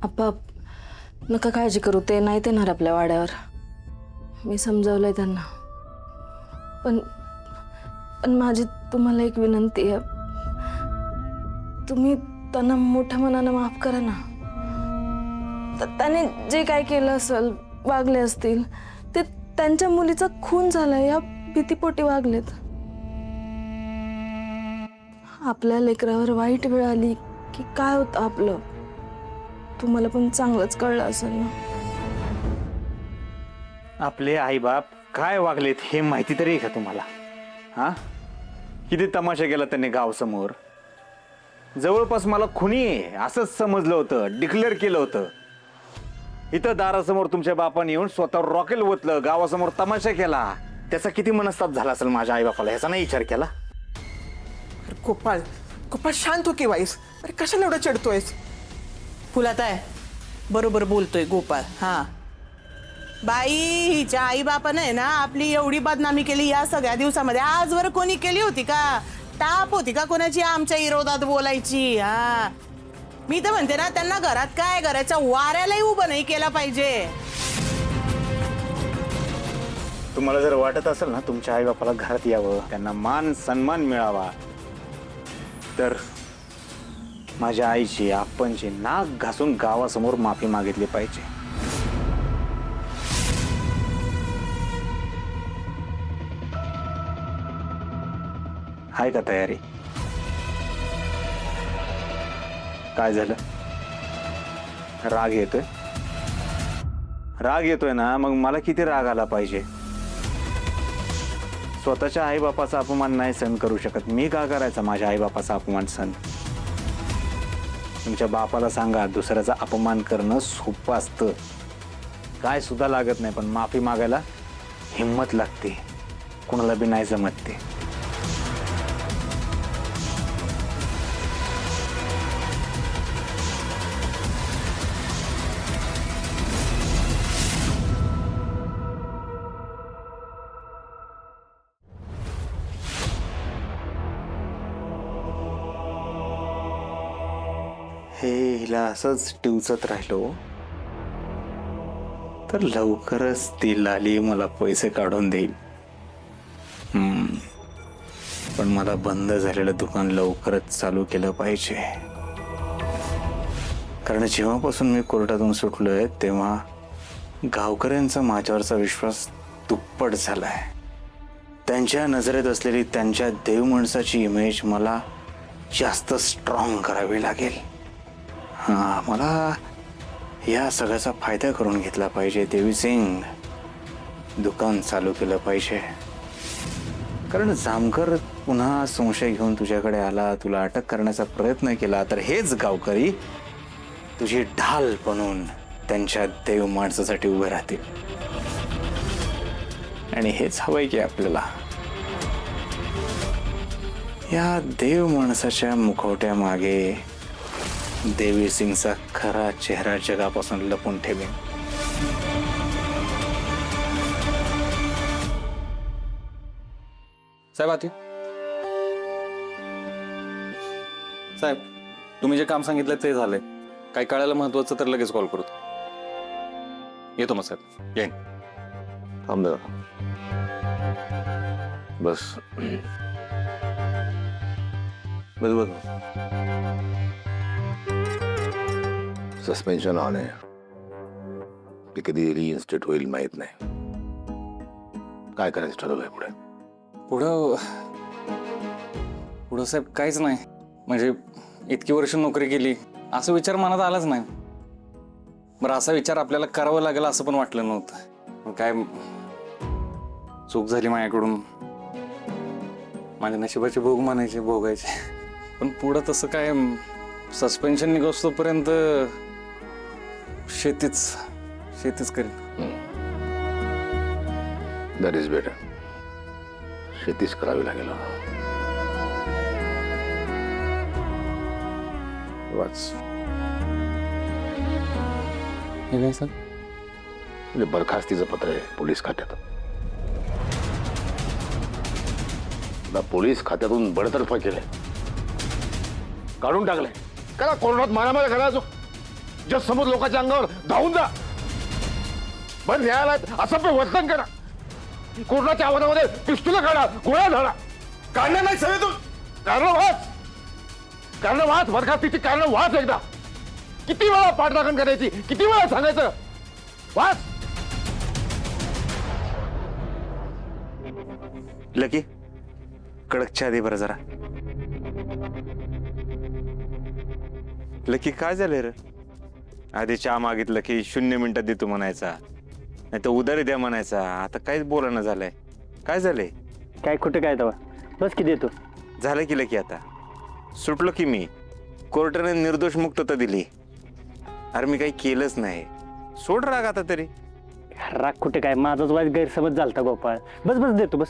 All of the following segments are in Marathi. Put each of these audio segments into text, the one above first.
आप्पा नका काळजी करू, ते नाही येणार आपल्या वाड्यावर. मी समजावलंय त्यांना. पण पण माझी तुम्हाला एक विनंती आहे, तुम्ही त्यांना मोठ्या मनानं माफ करा ना. त्याने जे काय केलं असेल, वागले असतील, ते त्यांच्या मुलीचा खून झाला या भीतीपोटी वागलेत. आपल्या लेकरावर वाईट वेळ आली की काय होतं आपलं, तुम्हाला पण चांगलंच कळलं असेल ना. आपले आईबाप काय वागलेत हे माहिती तरी आहे का तुम्हाला? हा, किती तमाशा केला त्यांनी गावसमोर. जवळपास मला खुनी आहे असंच समजलं होतं, डिक्लेअर केलं होतं. इथं दारासमोर तुमच्या बापाने येऊन स्वतःवर रॉकेल ओतलं, गावासमोर तमाशा केला. त्याचा किती मनस्ताप झाला असेल माझ्या आईबापाला, ह्याचा नाही विचार केला? अरे गोपाळ, गोपाळ शांत हो की वाईस. अरे कशाला एवढं चढतोयस? फुलाताय बरोबर बोलतोय गोपाळ. हा बाई, हिच्या आई बापानं आहे ना आपली एवढी बदनामी केली या सगळ्या दिवसामध्ये. आजवर कोणी केली होती का? टाप होती का कोणाची आमच्या विरोधात बोलायची? हा, मी तर म्हणते ना, त्यांना घरात काय, घराच्या वाऱ्यालाही उभं नाही केला पाहिजे. तुम्हाला जर वाटत असेल ना तुमच्या आईबापाला घरात यावं, त्यांना मान सन्मान मिळावा, तर माझ्या आईची, आपणची नाक घासून गावासमोर माफी मागितली पाहिजे. आहे का तयारी? काय झालं? राग येतोय? राग येतोय ना, मग मला किती राग आला पाहिजे. स्वतःच्या आईबापाचा अपमान नाही सहन करू शकत, मी का करायचा माझ्या आईबापाचा अपमान सहन? तुमच्या बापाला सांगा, दुसऱ्याचा अपमान करणं सोपं असतं, काय सुद्धा लागत नाही, पण माफी मागायला हिम्मत लागते. कुणाला बी नाही जमत ते. हे हिला असंच टिवचत राहिलो तर लवकरच ती लाली मला पैसे काढून देईल. पण मला बंद झालेलं दुकान लवकरच चालू केलं पाहिजे, कारण जेव्हापासून मी कोर्टातून सुटलोय तेव्हा गावकऱ्यांचा माझ्यावरचा विश्वास दुप्पट झालाय. त्यांच्या नजरेत असलेली त्यांच्या देव माणसाची इमेज मला जास्त स्ट्रॉंग करावी लागेल. हा, मला या सगळ्याचा फायदा करून घेतला पाहिजे. देवी सिंग, दुकान चालू केलं पाहिजे, कारण जामकर पुन्हा संशय घेऊन तुझ्याकडे आला, तुला अटक करण्याचा प्रयत्न केला, तर हेच गावकरी तुझी ढाल बनून त्यांच्या देव माणसासाठी उभे राहतील. आणि हेच हवंय की आपल्याला. या देव माणसाच्या मुखवट्या मागे देवी सिंगचा खरा चेहरा जगापासून लपून ठेवेन. साहेब आती साहेब, तुम्ही जे काम सांगितलं ते झालंय. काही कळायला महत्वाचं तर लगेच कॉल करतो. येतो मग साहेब. येईन. थांब जरा. बस बस बस. सस्पेन्शन ऑन आहे. ते कधी रिइन्स्टेट होईल माहित नाही. काय करायचं ठरवलंय पुढे? पुढं पुढं साहेब काहीच नाही. म्हणजे इतकी वर्ष नोकरी केली असं विचार मनात आलाच नाही. बरं, असा विचार आपल्याला करावं लागेल असं पण वाटलं नव्हतं. काय चूक झाली माझ्याकडून, माझ्या नशिबाचे भोग मानायचे, भोगायचे. पण पुढं तसं काय सस्पेन्शन निघोस्तोपर्यंत शेतीच करेन. That is better. शेतीच करावी लागेल. वाच. हे काय सर? म्हणजे बरखास्तीचं पत्र आहे पोलीस खात्यात. पोलीस खात्यातून बडतर्फ केलंय, काढून टाकलंय. करा कोर्टात मारामारी करा. जो जस समोर लोकांच्या अंगावर धावून जा. बरं न्यायालयात असभ्य वर्तन करा, कोर्टाच्या आव्हानामध्ये पिस्तुलं काढा, गोळ्या झाडा. काढणार नाही सगळे तू कारण वाच बरखास्तीची कारण वाच. एकदा किती वेळा पाठराखण करायची, किती वेळा सांगायचं वाच. लकी कडक चहा दे बरं जरा. लकी काय झालं रे? आधी चहा मागितलं की 0 मिनिटात देतो म्हणायचा, नाही तर उधारी द्या म्हणायचा. आता काहीच बोलणं झालंय. काय झालंय? काय खोटं काय तवा बस की देतो. झालं की लकी आता सुटलो की मी. कोर्टाने निर्दोष मुक्तता दिली. अरे मी काही केलंच नाही. सोड राग आता तरी. राग कुठे काय, माझाच वाईट गैरसमज झालता गोपाळ. बस बस देतो बस.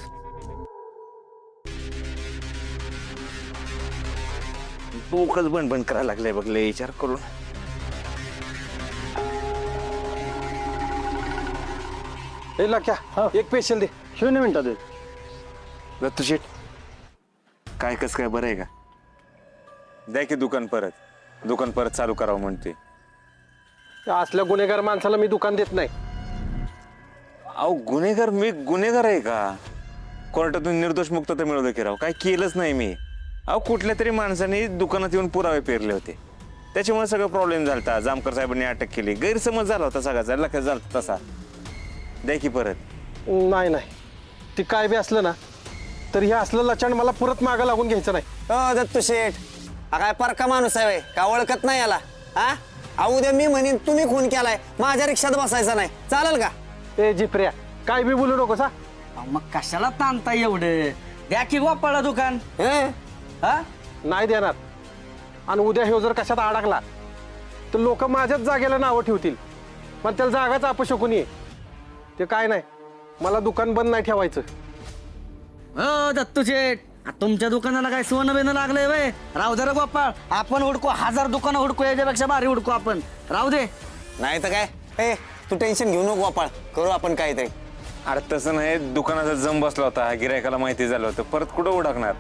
डोकंच बंद बंद करायला लागलंय बघ लय विचार करून. ए लक्या एक पेशल दे. 0 मिनिटात देतो. दत्तू शेठ काय कस काय बरं आहे का? द्या की दुकान परत चालू करावं म्हणते. त्या असल्या गुन्हेगार माणसाला मी दुकान देत नाही. अहो गुन्हेगार? मी गुन्हेगार आहे का? कोर्टातून निर्दोष मुक्तता मिळवलं की राव. काय केलंच नाही मी. अहो कुठल्या तरी माणसाने दुकानात येऊन पुरावे पेरले होते, त्याच्यामुळे सगळं प्रॉब्लेम झाला. जामकर साहेबांनी अटक केली. गैरसमज झाला होता सगळ्याचा, लक्षात झाला तसा. द्या की परत. नाही नाही, ती काय बी असलं ना तर हे असलं लचाण मला परत मागं लागून घ्यायचं नाही. दत्तू शेठ हा काय परका माणूस आहे का? ओळखत नाही याला? हा उद्या मी म्हणेन तुम्ही खून केलाय, माझ्या रिक्षात बसायचं नाही, चालेल का? ए जिप्र्या काय बी बोलू नकोस. मग कशाला ताणता एवढं? द्या की गोपाळा दुकान. नाही देणार. आणि उद्या हे जर कशात अडकला तर लोक माझ्याच जागेला नावं ठेवतील, पण त्याला जागाच अपशकून ये. ते काय नाही, मला दुकान बंद नाही ठेवायचं. दत्तू शेठ तुमच्या दुकानाला काय सोनं बेनं लागलंय वय? राहू दे रे गोपाळ, आपण हुडकू, 1000 दुकानं हुडकू, याच्यापेक्षा भारी हुडकू आपण. राहू दे. नाही तर काय, तू टेन्शन घेऊ नको गोपाळ, करू आपण काहीतरी. अरे तसं नाही, दुकानाचा जम बसला होता, गिरायकाला माहिती झालं होतं, परत कुठं उडकणार?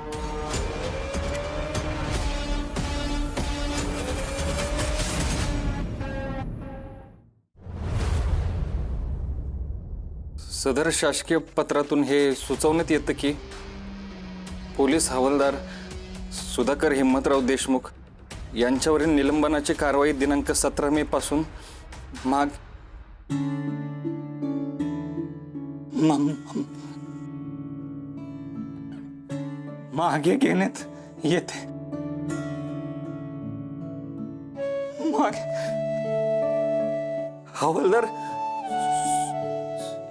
सदर शासकीय पत्रातून हे सुचवण्यात येतं की पोलीस हवालदार सुधाकर हिम्मतराव देशमुख यांच्यावरील निलंबनाची कारवाई दिनांक 17 मे पासून मागे घेण्यात येते. हवालदार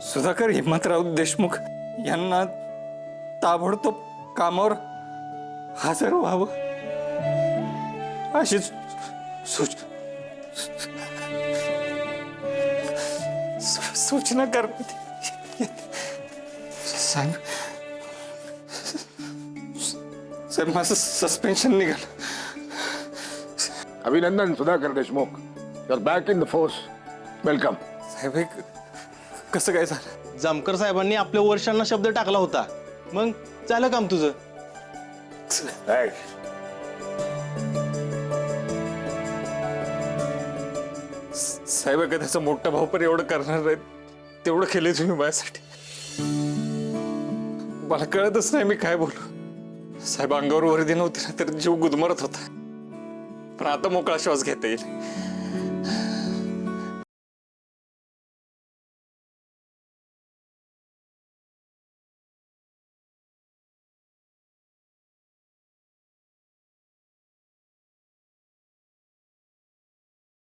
सुधाकर हिम्मतराव देशमुख यांना ताबडतोब कामावर हजर व्हावं अशी सूचना करण्यात येते. साहेब माझं सस्पेन्शन निघालं. अभिनंदन Sudhakar Deshmukh, you are back in the force. Welcome. साहेब हे कसं काय झालं? जामकर साहेबांनी आपल्या वर्षांना शब्द टाकला होता, मग झालं काम तुझं. साहेब का त्याचा मोठा भाऊ पण एवढं करणार आहे, तेवढं केले तुम्ही माझ्यासाठी. मला कळतच नाही मी काय बोलू. साहेब अंगावर वर्दी नव्हती ना तर जीव गुदमरत होता, पण आता मोकळा श्वास घेता येईल.